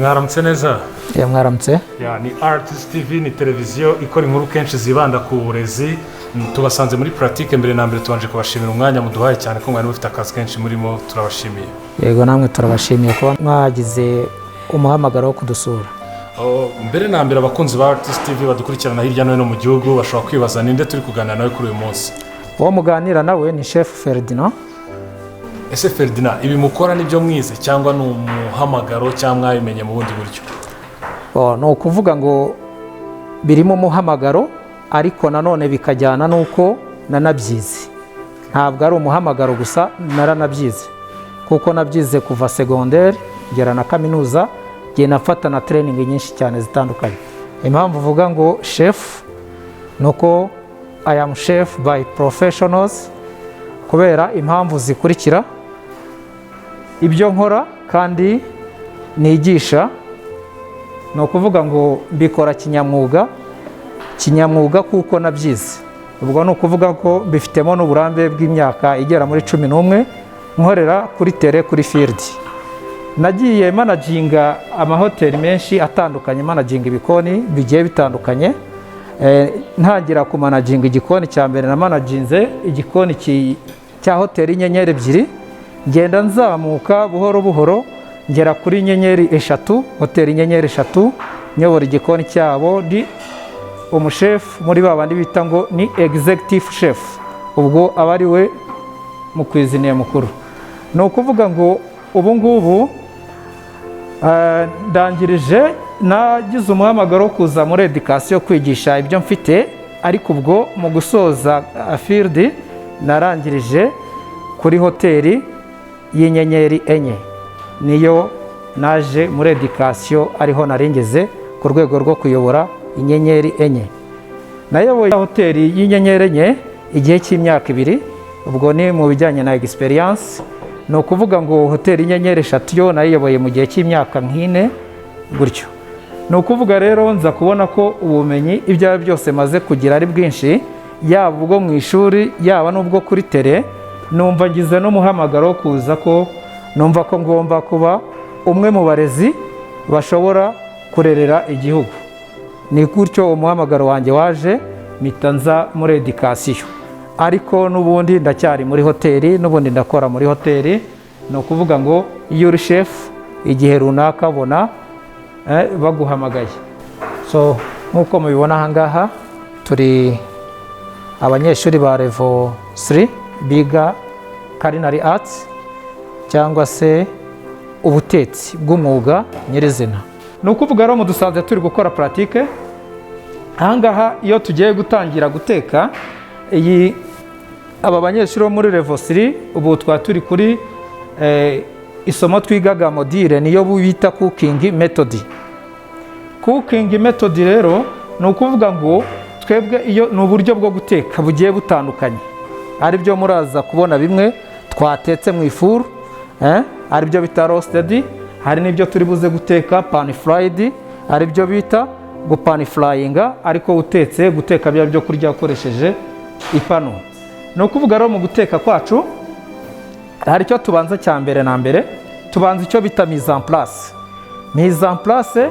mwaramutse neza. Mwaramutse. Ni Artist TV, ni televiziyo ikora inkuru kenshi zibanda ku burezi. Tubasanze muri pratique mbere na mbere tubanje kubashimira umwanya muduhaye cyane ko mwari mufite akazi kenshi murimo, turabashimiye. Yego namwe turabashimiye ko mwagize umuhamagaro wo kudusura. Mbere na mbere abakunzi ba Artist TV badukurikirana hirya no hino mu gihugu bashobora kwibaza ninde turi kuganira nawe kuri uyu munsi. Uwo muganira nawe ni Chef Ferdinand. Ese Ferdinand, ibi mukora nibyo mwize cyangwa ni umuhamagaro cyangwa mwabimenye mu bundi buryo? No kuvuga ngo birimo umuhamagaro ariko nanone bikajyana nuko nanabyize. Ntabwo ari umuhamagaro gusa, naranabyize kuko nabyize kuva secondaire ngera na kaminuza, ngiye nafata na training nyinshi cyane zitandukanye. Impamvu uvuga ngo chef nuko I am chef by professionals, kubera impamvu zikurikira: ibyo nkora kandi nigisha, no kuvuga ngo mbikora kinyamwuga kuko nabyize. Ubwo no kuvuga ko mbifitemo n'uburambe bw'imyaka igera muri 11 nkorera kuri tele, kuri field. Nagiye managinga amahoteli menshi atandukanye, managinga ibikoni bigiye bitandukanye. Ntangira ku managinga igikoni cya mbere, na managinze igikoni cya hoteli inyenyeri 2, ngenda nzamuka buhoro buhoro ngera kuri inyenyeri 3, hoteli inyenyeri 3, nyobora igikoni cyabo, ndi umuchef muri babandi bita ngo ni executive chef. Ubwo abari we mu kwiziniye mukuru. No kuvuga ngo ubu ngubu ndangirije, nagize umuhamagaro kuza muri education kwigisha ibyo mfite, ariko ubwo mu gusoza field narangirije kuri hoteli y'inyenyeri 4, niyo naje muri education, ariho naringeze ku rwego rwo kuyobora inyenyeri 4. Nayoboye hoteli y'inyenyeri 4 igihe cy'imyaka 2, ubwo ni mu bijyanye na experience. No kuvuga ngo hoteli y'inyenyeri 3 yo nayoboye mu gihe cy'imyaka 4 gutyo. No kuvuga rero nza kubona ko ubumenyi ibyo byose maze kugira ari bwinshi, yaba ubwo mu ishuri yaba n'ubwo kuri tele. Numva ngize no muhamagaro kuza ko numva ko ngomba kuba umwe mu barezi bashobora kurerera igihugu. Ni gutyo umuhamagaro wanjye waje, mitanza muri education. Ariko n'ubundi ndacyari muri hoteli, n'ubundi ndakora muri hoteli. No kuvuga ngo iyo uri chef igihe runaka bona baguhamagaye. So nkuko mubibona aha ngaha turi abanyeshuri ba level 3 biga culinary arts cyangwa se ubutetsi bw'umwuga nyirizina. Ni ukuvuga rero mudusanze turi gukora pratique. Aha ngaha iyo tugiye gutangira guteka, aba banyeshuri bo muri level 3 ubu twa turi kuri isomo twigaga module niyo bita cooking method. Cooking method rero ni ukuvuga ngo twebwe iyo ni uburyo bwo guteka bugiye butandukanye, ari byo muraza kubona bimwe twatetse mu ifuru, ari byo bita roasted, hari n'ibyo turi buze guteka pan fried, ari byo bita go pan frying, ariko utetse guteka byo kurya ukoresheje ipanu. No kuvuga rero mu guteka kwacu hari icyo tubanza cya mbere na mbere, tubanza icyo bita mise en place. Mise en place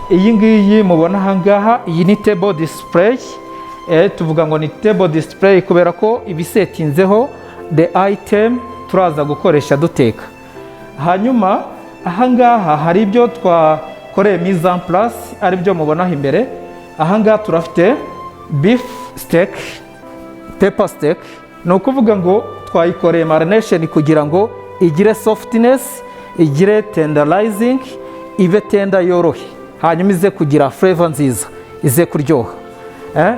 iyi ngiyi mubona aha ngaha, iyi ni table display. Tuvuga ngo ni table display kubera ko ibisetinzeho the item turaza gukoresha duteka. Hanyuma aha ngaha hari ibyo twakoreye mise en place, ari byo mubona imbere. Aha ngaha turafite beef steak, pepper steak. No kuvuga ngo twayikoreye marination kugira ngo igire softness, igire tenderizing, ibe tender yorohe, hanyuma ize kugira flavor nziza, ize kuryoha.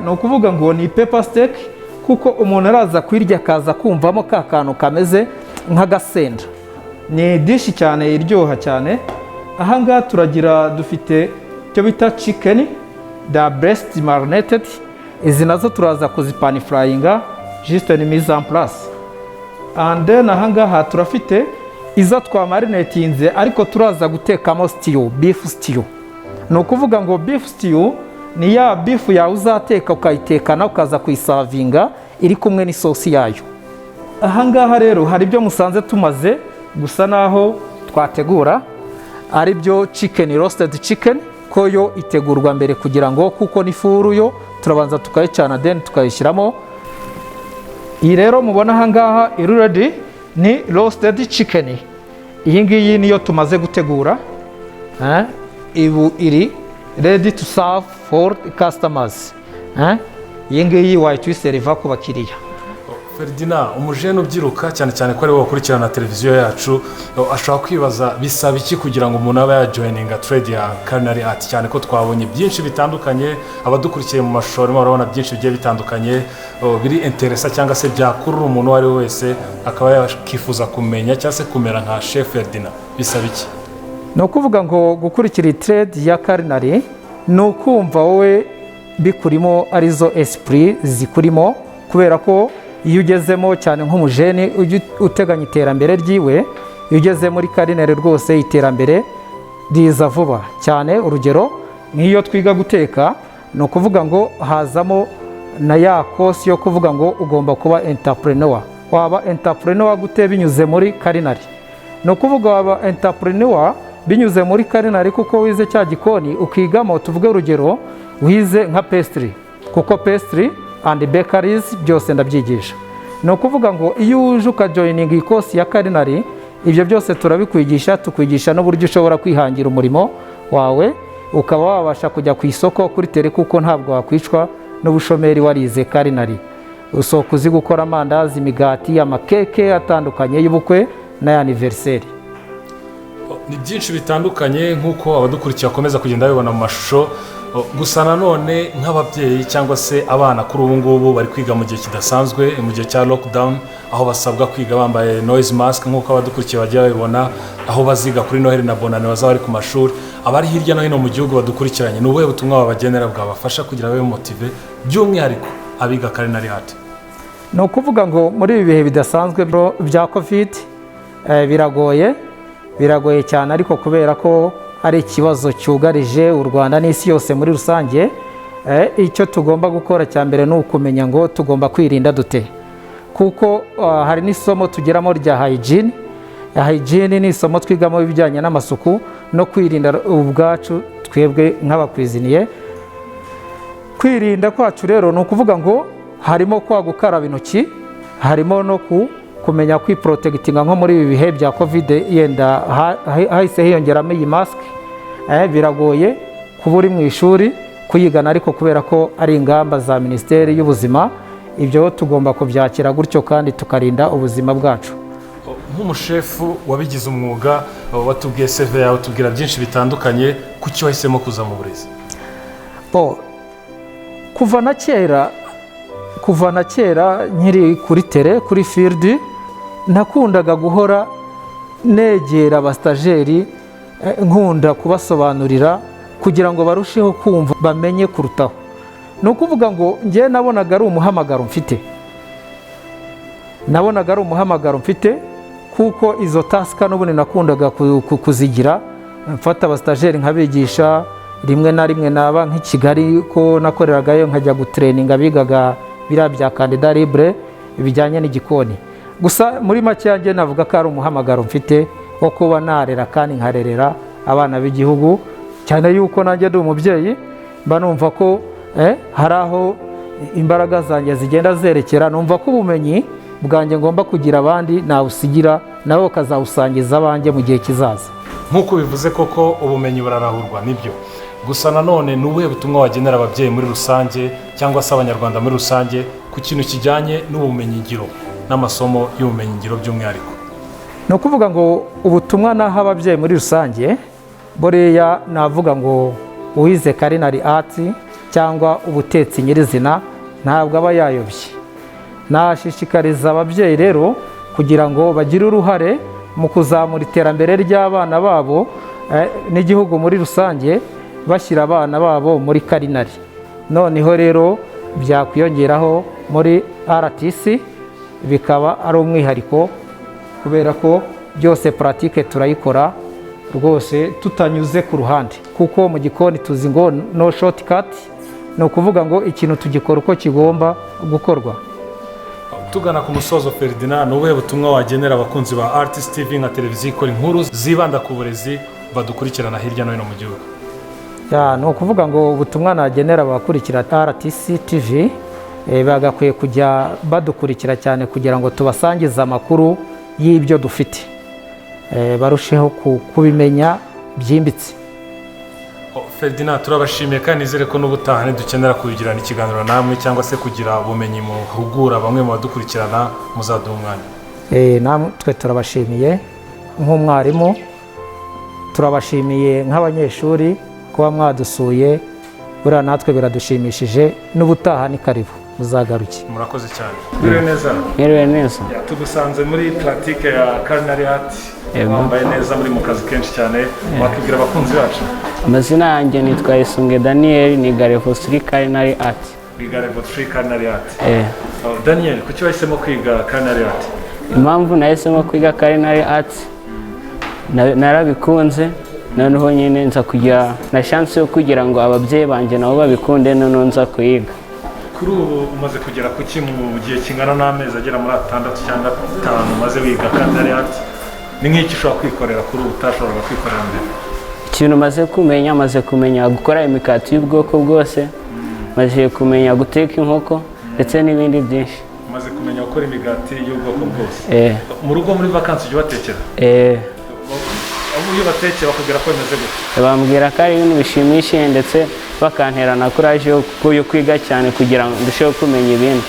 No kuvuga ngo ni pepper steak kuko umuntu araza kwirya kaza kumvamo ka kantu kameze nk'agasenda. Ni dish cyane iryoha cyane. Aha ngaha turagira dufite cyo bita chicken the breast marinated. Izi nazo turaza kuzipan frying juste ni mise en place. And then aha ngaha turafite izo twa marinatinze ariko turaza gutekamo stew, beef stew. No kuvuga ngo beef stew ni ya beef ya uzateka ukayitekana ukaza kuyisavinga iri kumwe n'isosi yayo. Aha ngaha rero hari ibyo musanze tumaze gusa naho twategura. ari byo chicken, roasted chicken, ko yo itegurwa mbere kugira ngo kuko ni furu yo turabanza tukayicana then tukayishyiramo. Iyi rero mubona aha ngaha iri ready ni roasted chicken. Iyi ngiyi niyo tumaze gutegura, ibu iri ready to serve for customers. Iyi ngiyi wayitwiseriva ku bakiriya. Ferdinand, umujene ubyiruka cyane cyane ko ari wowe ukurikirana televiziyo yacu, ashobora kwibaza bisaba iki kugira ngo umuntu abe yajoininga trade ya culinary art, cyane ko twabonye byinshi bitandukanye, abadukurikiye mu mashusho barimo barabona byinshi bigiye bitandukanye biri interesa cyangwa se byakurura umuntu uwo ari we wese akaba yakifuza kumenya cyangwa se kumera nka Chef Ferdinand. Bisaba iki? Ni ukuvuga ngo gukurikira trade ya culinary ni ukumva wowe bikurimo arizo esprit zikurimo, kubera ko iyo ugezemo cyane nk'umujeni uteganya iterambere ryiwe, iyo ugeze muri culinary rwose iterambere riza vuba cyane. Urugero nk'iyo twiga guteka, ni ukuvuga ngo hazamo na ya kosi yo kuvuga ngo ugomba kuba entrepreneur. Waba entrepreneur gute binyuze muri culinary? Ni ukuvuga waba entrepreneur binyuze muri culinary kuko wize cya gikoni ukigamo, tuvuge urugero wize nka pastry, kuko pastry and bakeries byose ndabyigisha. Ni ukuvuga ngo iyo uje ukajoininga ikosi ya culinary, ibyo byose turabikwigisha, tukwigisha n'uburyo ushobora kwihangira umurimo wawe ukaba wabasha kujya ku isoko kuri tele, kuko ntabwo wakwicwa n'ubushomeri warize culinary. Usoko uzi gukora amandazi, imigati, amakeke atandukanye y'ubukwe na anniversaire. Ni byinshi bitandukanye nk'uko abadukurikiye bakomeza kugenda babibona mu mashusho. Gusa nanone nk'ababyeyi cyangwa se abana kuri ubu ngubu bari kwiga mu gihe kidasanzwe, mu gihe cya lockdown, aho basabwa kwiga bambaye noise mask nk'uko abadukurikiye bagiye babibona, aho baziga kuri Noheli na Bonane bazaba bari ku mashuri. Abari hirya no hino mu gihugu badukurikiranye, ni ubuhe butumwa babagenera bwabafasha kugira babe motive, by'umwihariko abiga culinary art? Ni ukuvuga ngo muri ibi bihe bidasanzwe bya covid biragoye cyane, ariko kubera ko ari ikibazo cyugarije u Rwanda n'isi yose muri rusange, icyo tugomba gukora cya mbere ni ukumenya ngo tugomba kwirinda dute, kuko hari n'isomo tugeramo rya hygiene. Hygiene ni isomo twigamo ibijyanye n'amasuku no kwirinda ubwacu twebwe nk'abakwiziniye. Kwirinda kwacu rero ni ukuvuga ngo harimo kwa gukaraba intoki, harimo no kumenya kwiprotegitinga nko muri ibi bihe bya covid, yenda hahise hiyongeramo iyi mask. Biragoye kuba uri mu ishuri kuyigana, ariko kubera ko ari ingamba za Minisiteri y'Ubuzima, ibyo tugomba kubyakira gutyo kandi tukarinda ubuzima bwacu. Nk'umushefu wabigize umwuga, watubwiye CV yawe, tubwira byinshi bitandukanye, kuki wahisemo kuza mu burezi? Kuva na kera nkiri kuri tele, kuri field, nakundaga guhora negera abastajeri, nkunda kubasobanurira kugira ngo barusheho kumva, bamenye kurutaho. Ni ukuvuga ngo njye nabonaga ari umuhamagaro mfite, kuko izo tasika n'ubundi nakundaga kuzigira, mfata abastajeri nkabigisha. Rimwe na rimwe naba nk'i Kigali ko nakoreragayo, nkajya gutraininga bigaga biriya bya candidat libre bijyanye n'igikoni. Gusa muri make yanjye navuga ko ari umuhamagaro mfite wo kuba narera kandi nkarerera abana b'igihugu, cyane yuko nanjye ndi umubyeyi, mba numva ko hari aho imbaraga zanjye zigenda zerekera. Numva ko ubumenyi bwanjye ngomba kugira abandi nawusigira, nabo bakazawusangiza abanjye mu gihe kizaza. Nk'uko bivuze koko ubumenyi burarahurwa, nibyo. Gusa nanone ni ubuhe butumwa wagenera ababyeyi muri rusange cyangwa se abanyarwanda muri rusange ku kintu kijyanye n'ubumenyingiro n'amasomo y'ubumenyingiro by'umwihariko? Ni ukuvuga ngo ubutumwa naho ababyeyi muri rusange, buriya navuga ngo uwize culinary art cyangwa ubutetsi nyirizina ntabwo aba yayobye. Nashishikariza ababyeyi rero kugira ngo bagire uruhare mu kuzamura iterambere ry'abana babo n'igihugu muri rusange, bashyira abana babo muri culinary. Noneho rero byakwiyongeraho muri RTC bikaba ari umwihariko, kubera ko byose pratique turayikora rwose tutanyuze ku ruhande, kuko mu gikoni tuzi ngo no shortcut. Ni ukuvuga ngo ikintu tugikora uko kigomba gukorwa. Tugana ku musozo, Ferdinand, ni ubuhe butumwa wagenera abakunzi ba Artist TV nka televiziyo ikora inkuru zibanda ku burezi, badukurikirana hirya no hino mu gihugu? ni ukuvuga ngo ubutumwa nagenera abakurikira RTC TV bagakwiye kujya badukurikira cyane kugira ngo tubasangize amakuru y'ibyo dufite, barusheho kubimenya byimbitse. Ferdinand, turabashimiye kandi nizere ko n'ubutaha dukenera kubigirana ikiganiro namwe cyangwa se kugira ubumenyi muhugura bamwe mu badukurikirana muzaduha umwanya. Namwe turabashimiye nk'umwarimu, turabashimiye nk'abanyeshuri kuba mwadusuye, buriya natwe biradushimishije, n'ubutaha ni karibu muzagaruke. Murakoze cyane. Mwiriwe neza? Mwiriwe neza. Tugusanze muri pratique ya Culinary Art, wambaye neza muri mu kazi kenshi cyane, wakibwira abakunzi bacu? Amazina yanjye nitwa Isunge Daniel, niga level 3 Culinary Art. Wiga level 3 Culinary Art? Daniel, kuki wahisemo kwiga Culinary Art? Impamvu nahisemo kwiga Culinary Art, narabikunze, noneho nyine nza kugira na chance yo kugira ngo ababyeyi banjye nabo babikunde, noneho nza kuyiga. Kuri ubu umaze kugera ku ki mu gihe kingana n'amezi agera muri 6 cyangwa 5 umaze wiga Culinary Art? Ni nk'iki ushobora kwikorera kuri ubu utashoboraga kwikorera mbere? Ikintu maze kumenya gukora imikati y'ubwoko bwose, maze kumenya guteka inkoko ndetse n'ibindi byinshi. Umaze kumenya gukora imigati y'ubwoko bwose? Mu rugo muri vacances ujya batekera? Iyo batekeye bakubwira ko bimeze gute? Bambwira ko ari ibintu bishimishije ndetse bakantera na courage yo kwiga cyane kugira ngo ndusheho kumenya ibindi.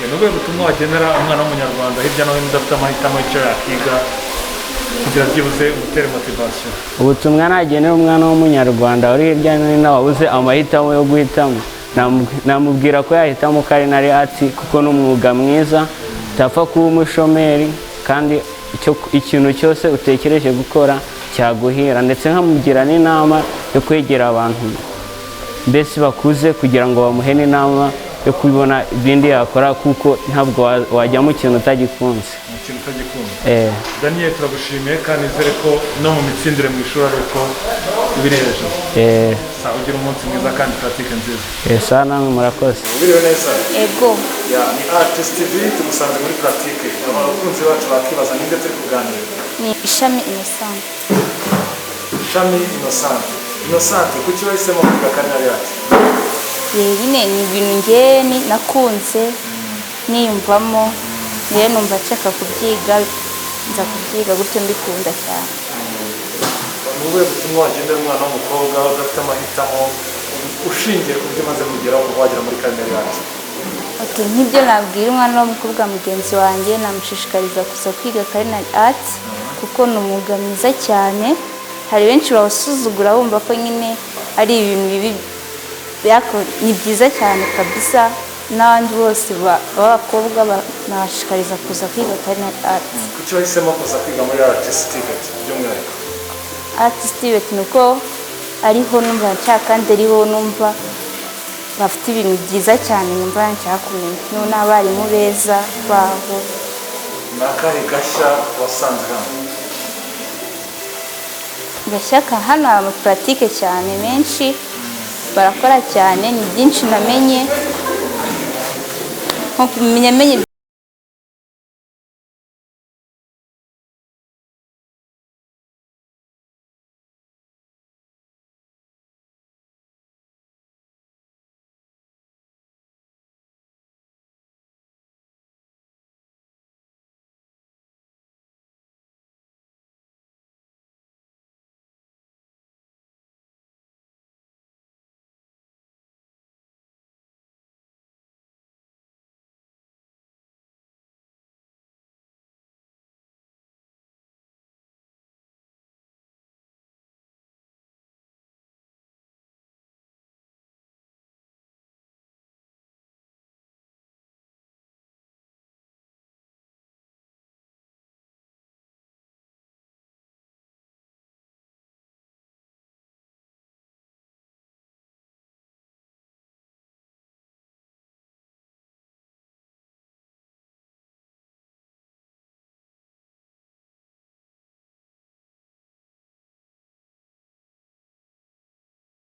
Nubwo butumwa wagenera umwana w'umunyarwanda hirya no hino udafite amahitamo y'icyo yakiga kugira byibuze umutere motivation? Ubutumwa nagenera umwana w'umunyarwanda uri hirya no hino wabuze amahitamo yo guhitamo, namubwira ko yahitamo Culinary Art kuko ni umwuga mwiza, utapfa kuba umushomeri kandi ikintu cyose utekereje gukora cyaguhira, ndetse nkamugira n'inama yo kwegera abantu mbese bakuze kugira ngo bamuhe n'inama yo kubona ibindi yakora, kuko ntabwo wajya mu kintu utagikunze. Daniel, turagushimiye kandi nizere ko no mu mitsindire mu ishuri ariko biri hejuru. Ugira umunsi mwiza kandi pratique nziza. Sana murakoze. Ubiriwe neza? Ego. Ni Artist TV, tumusanze muri pratique. Abakunzi bacu bakibaza ninde turi kuganira? Ni Ishami Innocent. Ishami Innocent. Innocent, kuki wahisemo kwiga Culinary Art? Nyine ni ibintu njye nakunze niyumvamo, rero numva nshaka kubyiga, nza kubyiga gutyo mbikunda cyane. Nubuhe butumwa wagendera umwana w'umukobwa udafite amahitamo ushingiye ku byo umaze kugeraho kuva wagera muri Culinary Art? Nk'ibyo nabwira umwana w'umukobwa mugenzi wanjye, namushishikariza kuza kwiga Culinary Art kuko ni umwuga mwiza cyane. Hari benshi bawusuzugura bumva ko nyine ari ibintu bibi, ni byiza cyane kabisa. N'abandi bose b'abakobwa nabashishikariza kuza kwiga Culinary Art. Kuki wahisemo kuza kwiga muri Artist TVET by'umwihariko? Artist TVET ni uko ariho numva nshaka, kandi ariho numva bafite ibintu byiza cyane numva nshaka kumenya, n'abarimu beza baho. Ni akahe gashya wasanze hano? Gashyaka hano hari amapuratike cyane menshi, barakora cyane, ni byinshi namenye, nko kumenya